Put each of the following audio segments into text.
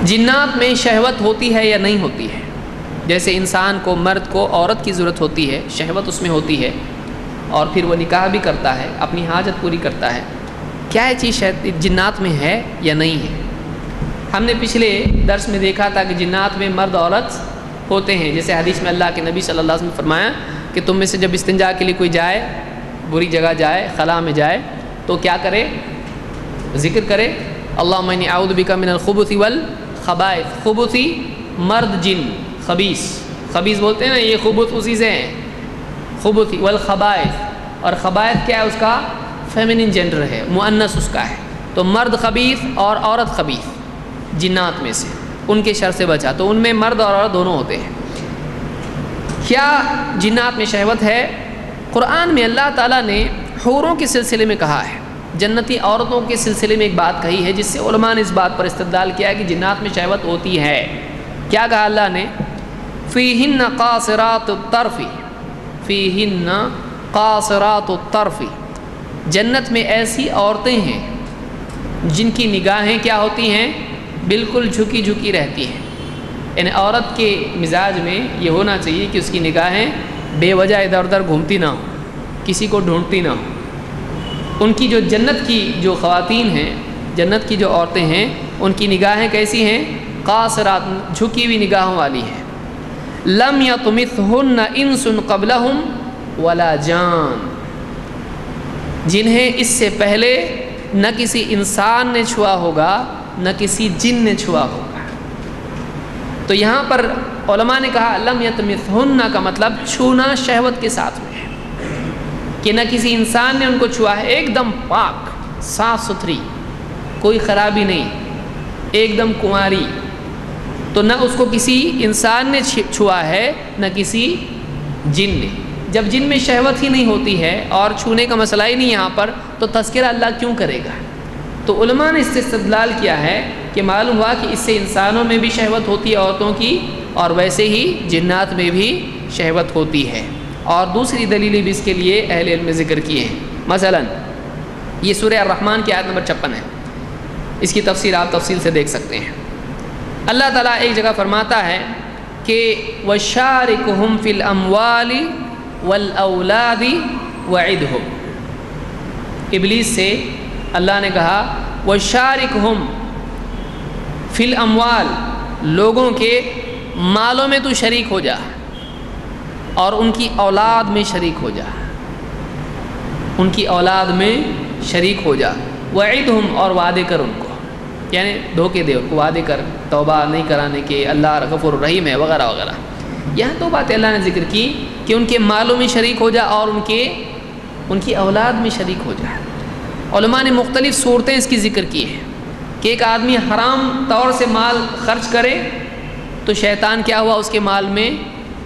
جنات میں شہوت ہوتی ہے یا نہیں ہوتی ہے؟ جیسے انسان کو، مرد کو عورت کی ضرورت ہوتی ہے، شہوت اس میں ہوتی ہے، اور پھر وہ نکاح بھی کرتا ہے، اپنی حاجت پوری کرتا ہے، کیا یہ چیز جنات میں ہے یا نہیں ہے؟ ہم نے پچھلے درس میں دیکھا تھا کہ جنات میں مرد عورت ہوتے ہیں، جیسے حدیث میں اللہ کے نبی صلی اللہ علیہ وسلم نے فرمایا کہ تم میں سے جب استنجا کے لیے کوئی جائے، بری جگہ جائے، خلا میں جائے، تو کیا کرے؟ ذکر کرے اللہم انی اعوذ بک من الخبث والخبائث۔ خبثی مرد جن، خبیث، خبیث بولتے ہیں نا، یہ خبث اسی سے ہیں، خبث والخبائث، اور خبائث کیا ہے؟ اس کا فیمنن جینڈر ہے، مؤنث اس کا ہے، تو مرد خبیث اور عورت خبیث جنات میں سے، ان کے شر سے بچا، تو ان میں مرد اور عورت دونوں ہوتے ہیں۔ کیا جنات میں شہوت ہے؟ قرآن میں اللہ تعالیٰ نے حوروں کے سلسلے میں کہا ہے، جنتی عورتوں کے سلسلے میں ایک بات کہی ہے، جس سے علماء نے اس بات پر استدلال کیا ہے کہ جنات میں شہوت ہوتی ہے۔ کیا کہا اللہ نے؟ فیہن قاصرات الطرف، فیہن قاصرات الطرف، جنت میں ایسی عورتیں ہیں جن کی نگاہیں کیا ہوتی ہیں؟ بالکل جھکی جھکی رہتی ہیں۔ یعنی عورت کے مزاج میں یہ ہونا چاہیے کہ اس کی نگاہیں بے وجہ ادھر ادھر گھومتی نہ ہوں، کسی کو ڈھونڈتی نہ ہوں۔ ان کی جو جنت کی جو خواتین ہیں، جنت کی جو عورتیں ہیں، ان کی نگاہیں کیسی ہیں؟ قاصرات، جھکی ہوئی نگاہوں والی ہیں۔ لم یطمثہن انس قبلہم ولا جان، جنہیں اس سے پہلے نہ کسی انسان نے چھوا ہوگا نہ کسی جن نے چھوا ہوگا۔ تو یہاں پر علماء نے کہا لم یطمثہن کا مطلب چھونا شہوت کے ساتھ میں ہے، کہ نہ کسی انسان نے ان کو چھوا ہے، ایک دم پاک، صاف ستھری، کوئی خرابی نہیں، ایک دم کنواری، تو نہ اس کو کسی انسان نے چھوا ہے نہ کسی جن نے۔ جب جن میں شہوت ہی نہیں ہوتی ہے اور چھونے کا مسئلہ ہی نہیں یہاں پر، تو تذکرہ اللہ کیوں کرے گا؟ تو علماء نے اس سے استدلال کیا ہے کہ معلوم ہوا کہ اس سے انسانوں میں بھی شہوت ہوتی ہے عورتوں کی، اور ویسے ہی جنات میں بھی شہوت ہوتی ہے۔ اور دوسری دلیل بھی اس کے لیے اہل علم نے ذکر کیے ہیں، مثلا یہ سورہ الرحمن کی آیت نمبر 56 ہے، اس کی تفسیر آپ تفصیل سے دیکھ سکتے ہیں۔ اللہ تعالیٰ ایک جگہ فرماتا ہے کہ وَشَارِكُهُمْ فِي الْأَمْوَالِ وَالْأَوْلَادِ وَعِدْهُمْ، ابلیس سے اللہ نے کہا وَشَارِكُهُمْ فِي الْأَمْوَالِ، لوگوں کے مالوں میں تو شریک ہو جا، اور ان کی اولاد میں شریک ہو جا، ان کی اولاد میں شریک ہو جا، وعدہم، اور وعدے کر ان کو، یعنی دھوکے دے ان کو، وعدے کر توبہ نہیں کرانے کے، اللہ غفور الرحیم ہے وغیرہ وغیرہ۔ یہاں تو باتیں اللہ نے ذکر کی کہ ان کے مالوں میں شریک ہو جا اور ان کی اولاد میں شریک ہو جا۔ علماء نے مختلف صورتیں اس کی ذکر کی ہیں کہ ایک آدمی حرام طور سے مال خرچ کرے تو شیطان کیا ہوا؟ اس کے مال میں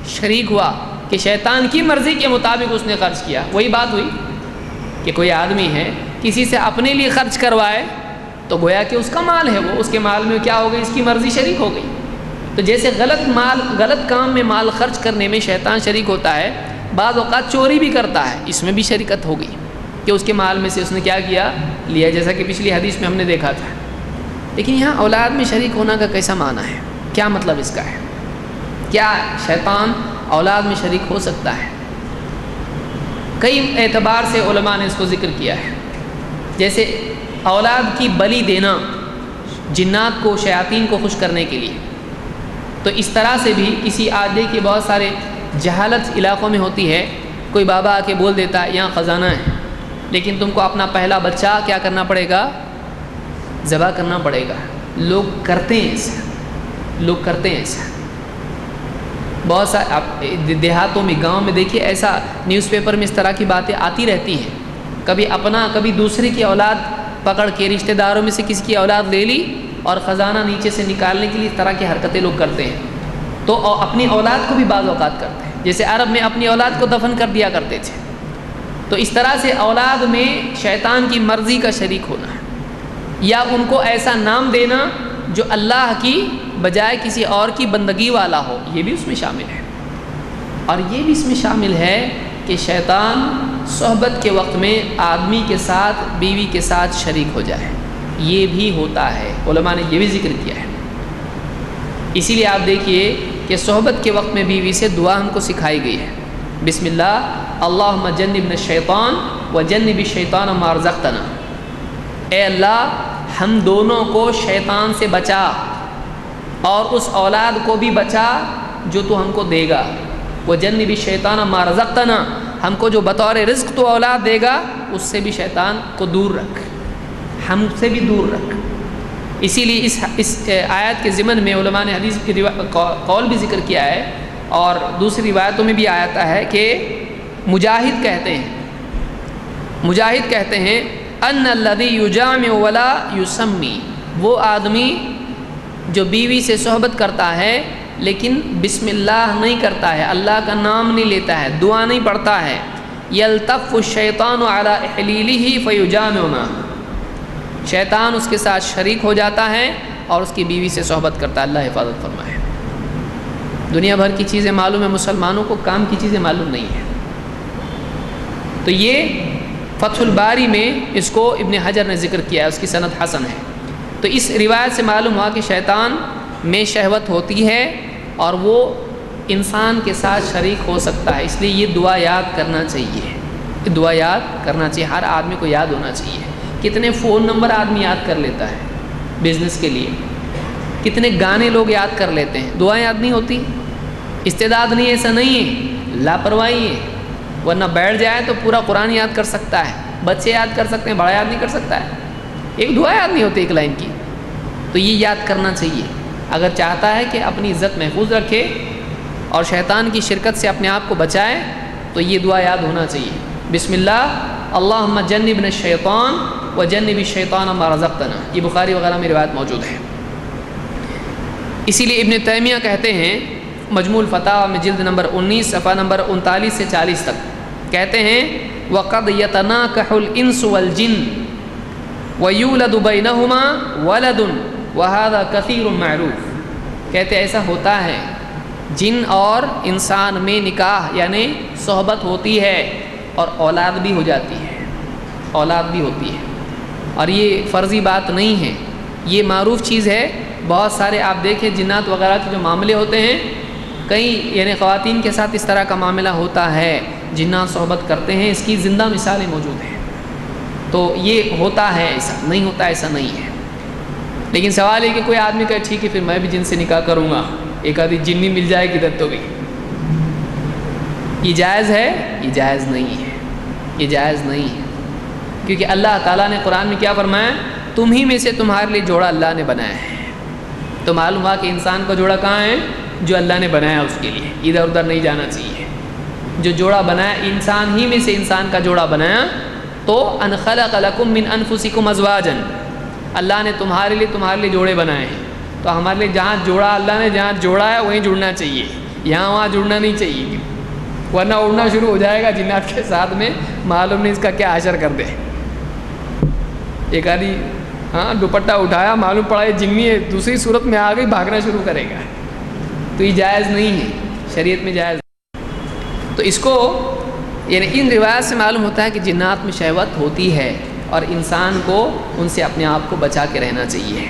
شریک ہوا، کہ شیطان کی مرضی کے مطابق اس نے خرچ کیا۔ وہی بات ہوئی کہ کوئی آدمی ہے کسی سے اپنے لیے خرچ کروائے تو گویا کہ اس کا مال ہے، وہ اس کے مال میں کیا ہو گئی؟ اس کی مرضی شریک ہو گئی۔ تو جیسے غلط کام میں مال خرچ کرنے میں شیطان شریک ہوتا ہے، بعض اوقات چوری بھی کرتا ہے، اس میں بھی شریکت ہو گئی کہ اس کے مال میں سے اس نے کیا کیا؟ لیا، جیسا کہ پچھلی حدیث میں ہم نے دیکھا تھا۔ لیکن یہاں اولاد میں شریک ہونا کا کیسا معنی ہے؟ کیا مطلب اس کا ہے؟ کیا شیطان اولاد میں شریک ہو سکتا ہے؟ کئی اعتبار سے علماء نے اس کو ذکر کیا ہے، جیسے اولاد کی بلی دینا جنات کو، شیاطین کو خوش کرنے کے لیے، تو اس طرح سے بھی کسی آدمی کی بہت سارے جہالت علاقوں میں ہوتی ہے، کوئی بابا آ کے بول دیتا ہے یہاں خزانہ ہے، لیکن تم کو اپنا پہلا بچہ کیا کرنا پڑے گا؟ ذبح کرنا پڑے گا۔ لوگ کرتے ہیں ایسا، لوگ کرتے ہیں ایسا، بہت سارے دیہاتوں میں، گاؤں میں دیکھیے ایسا نیوز پیپر میں اس طرح کی باتیں آتی رہتی ہیں، کبھی اپنا کبھی دوسرے کی اولاد پکڑ کے، رشتہ داروں میں سے کسی کی اولاد لے لی اور خزانہ نیچے سے نکالنے کے لیے اس طرح کی حرکتیں لوگ کرتے ہیں۔ تو اپنی اولاد کو بھی بعض اوقات کرتے ہیں، جیسے عرب میں اپنی اولاد کو دفن کر دیا کرتے تھے۔ تو اس طرح سے اولاد میں شیطان کی مرضی کا شریک ہونا ہے، یا ان کو ایسا نام دینا جو اللہ کی بجائے کسی اور کی بندگی والا ہو، یہ بھی اس میں شامل ہے۔ اور یہ بھی اس میں شامل ہے کہ شیطان صحبت کے وقت میں آدمی کے ساتھ، بیوی کے ساتھ شریک ہو جائے، یہ بھی ہوتا ہے، علماء نے یہ بھی ذکر کیا ہے۔ اسی لیے آپ دیکھیے کہ صحبت کے وقت میں بیوی سے دعا ہم کو سکھائی گئی ہے. بسم اللہ اللہم جنبنا الشیطان وجنب الشیطان ما رزقتنا. اے اللہ ہم دونوں کو شیطان سے بچا اور اس اولاد کو بھی بچا جو تو ہم کو دے گا. وجنب الشیطان ما رزقتنا، ہم کو جو بطور رزق تو اولاد دے گا اس سے بھی شیطان کو دور رکھ، ہم سے بھی دور رکھ. اسی لیے اس آیت کے ضمن میں علماء نے حدیث کی قول بھی ذکر کیا ہے، اور دوسری روایتوں میں بھی آتا ہے کہ مجاہد کہتے ہیں ان الذی یجامع ولا یسمی، وہ آدمی جو بیوی سے صحبت کرتا ہے لیکن بسم اللہ نہیں کرتا ہے، اللہ کا نام نہیں لیتا ہے، دعا نہیں پڑھتا ہے. یلتف الشیطان علی احلیلہ فیجامعنا، شیطان اس کے ساتھ شریک ہو جاتا ہے اور اس کی بیوی سے صحبت کرتا ہے. اللہ حفاظت فرمائے. دنیا بھر کی چیزیں معلوم ہے، مسلمانوں کو کام کی چیزیں معلوم نہیں ہیں. تو یہ فتح الباری میں اس کو ابن حجر نے ذکر کیا ہے، اس کی سند حسن ہے. تو اس روایت سے معلوم ہوا کہ شیطان میں شہوت ہوتی ہے اور وہ انسان کے ساتھ شریک ہو سکتا ہے. اس لیے یہ دعا یاد کرنا چاہیے، دعا یاد کرنا چاہیے، ہر آدمی کو یاد ہونا چاہیے. کتنے فون نمبر آدمی یاد کر لیتا ہے بزنس کے لیے، کتنے گانے لوگ یاد کر لیتے ہیں، دعا یاد نہیں ہوتی. استعداد نہیں، ایسا نہیں ہے، لاپرواہی ہے. ورنہ بیٹھ جائے تو پورا قرآن یاد کر سکتا ہے، بچے یاد کر سکتے ہیں، بڑا یاد نہیں کر سکتا ہے. ایک دعا یاد نہیں ہوتی ایک لائن کی. تو یہ یاد کرنا چاہیے اگر چاہتا ہے کہ اپنی عزت محفوظ رکھے اور شیطان کی شرکت سے اپنے آپ کو بچائے، تو یہ دعا یاد ہونا چاہیے. بسم اللہ اللہم جنبنا الشیطان وجنب الشیطان ما رزقتنا. یہ بخاری وغیرہ میں روایت موجود ہے. اسی لیے ابن تیمیہ کہتے ہیں مجموع الفتاوی میں جلد نمبر 19 صفحہ نمبر 39 سے 40 تک کہتے ہیں وَقَدْ يَتَنَاكَحُ الْإِنسُ وَالْجِنُّ وَيُولَدُ بَيْنَهُمَا وَلَدٌ وَهَذَا كَثِيرٌ مَعْرُوفٌ. کہتے ایسا ہوتا ہے، جن اور انسان میں نکاح یعنی صحبت ہوتی ہے اور اولاد بھی ہو جاتی ہے، اولاد بھی ہوتی ہے. اور یہ فرضی بات نہیں ہے، یہ معروف چیز ہے. بہت سارے آپ دیکھیں جنات وغیرہ کے جو معاملے ہوتے ہیں، کئی یعنی خواتین کے ساتھ اس طرح کا معاملہ ہوتا ہے، جنات صحبت کرتے ہیں. اس کی زندہ مثالیں موجود ہیں. تو یہ ہوتا ہے، ایسا نہیں ہوتا، ایسا نہیں ہے. لیکن سوال ہے کہ کوئی آدمی کہے ٹھیک ہے پھر میں بھی جن سے نکاح کروں گا، ایک آدھی جنی مل جائے کدھر تو بھی. یہ جائز ہے؟ یہ جائز نہیں ہے، یہ جائز نہیں ہے. کیونکہ اللہ تعالیٰ نے قرآن میں کیا فرمایا؟ تم ہی میں سے تمہارے لیے جوڑا اللہ نے بنایا ہے. تو معلوم ہوا کہ انسان کا جوڑا کہاں ہے؟ جو اللہ نے بنایا اس کے لیے، ادھر ادھر نہیں جانا چاہیے. جو جوڑا بنایا انسان ہی میں سے انسان کا جوڑا بنایا. تو ان خلق لکم من انفسکم ازواجا، اللہ نے تمہارے لیے جوڑے بنائے ہیں. تو ہمارے لیے جہاں جوڑا اللہ نے جہاں جوڑا ہے وہیں جڑنا چاہیے، یہاں وہاں جڑنا نہیں چاہیے. ورنہ اڑنا شروع ہو جائے گا جنات کے ساتھ میں، معلوم نہیں اس کا کیا حشر کر دے. ایک آدھی دوپٹہ اٹھایا، معلوم پڑا یہ جنی ہے، دوسری صورت میں آ گئی، بھاگنا شروع کرے گا. تو یہ جائز نہیں ہے، شریعت میں جائز. تو اس کو یعنی ان روایات سے معلوم ہوتا ہے کہ جنات میں شہوت ہوتی ہے اور انسان کو ان سے اپنے آپ کو بچا کے رہنا چاہیے.